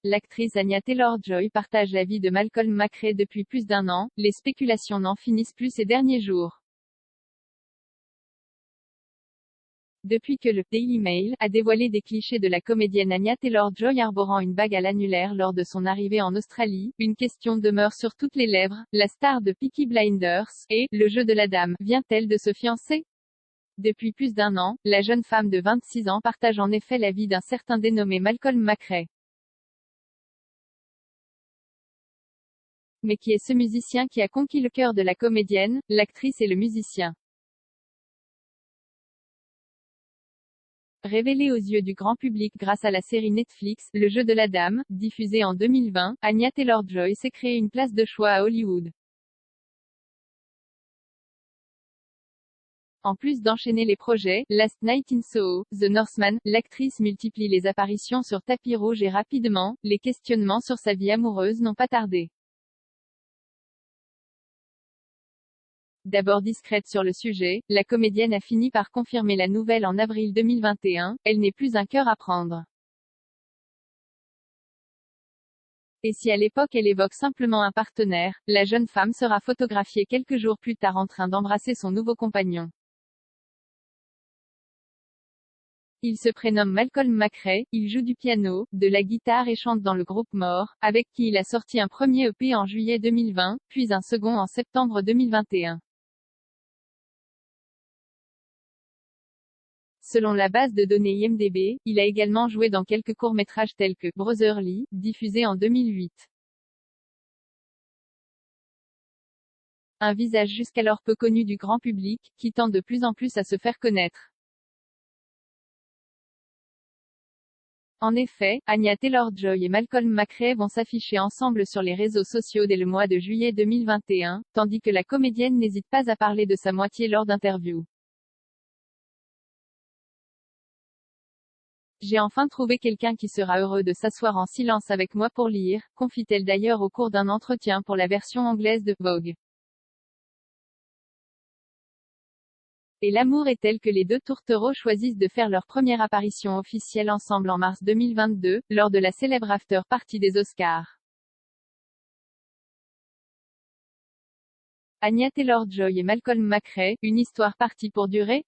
l'actrice Anya Taylor-Joy partage la vie de Malcolm McRae depuis plus d'1 an. Les spéculations n'en finissent plus ces derniers jours. Depuis que le Daily Mail a dévoilé des clichés de la comédienne Anya Taylor-Joy arborant une bague à l'annulaire lors de son arrivée en Australie, une question demeure sur toutes les lèvres: la star de Peaky Blinders et Le jeu de la dame vient-elle de se fiancer? Depuis plus d'1 an, la jeune femme de 26 ans partage en effet la vie d'un certain dénommé Malcolm McRae. Mais qui est ce musicien qui a conquis le cœur de la comédienne, l'actrice et le musicien? Révélée aux yeux du grand public grâce à la série Netflix, Le jeu de la dame, diffusée en 2020, Anya Taylor-Joy s'est créée une place de choix à Hollywood. En plus d'enchaîner les projets, Last Night in Soho, The Northman, l'actrice multiplie les apparitions sur tapis rouge et rapidement, les questionnements sur sa vie amoureuse n'ont pas tardé. D'abord discrète sur le sujet, la comédienne a fini par confirmer la nouvelle en avril 2021, elle n'est plus un cœur à prendre. Et si à l'époque elle évoque simplement un partenaire, la jeune femme sera photographiée quelques jours plus tard en train d'embrasser son nouveau compagnon. Il se prénomme Malcolm McRae, il joue du piano, de la guitare et chante dans le groupe More, avec qui il a sorti un premier EP en juillet 2020, puis un second en septembre 2021. Selon la base de données IMDb, il a également joué dans quelques courts-métrages tels que Brotherly, diffusé en 2008. Un visage jusqu'alors peu connu du grand public, qui tend de plus en plus à se faire connaître. En effet, Anya Taylor-Joy et Malcolm McRae vont s'afficher ensemble sur les réseaux sociaux dès le mois de juillet 2021, tandis que la comédienne n'hésite pas à parler de sa moitié lors d'interviews. J'ai enfin trouvé quelqu'un qui sera heureux de s'asseoir en silence avec moi pour lire, confie-t-elle d'ailleurs au cours d'un entretien pour la version anglaise de Vogue. Et l'amour est tel que les deux tourtereaux choisissent de faire leur première apparition officielle ensemble en mars 2022, lors de la célèbre after-party des Oscars. Anya Taylor-Joy et Malcolm McRae, une histoire partie pour durer?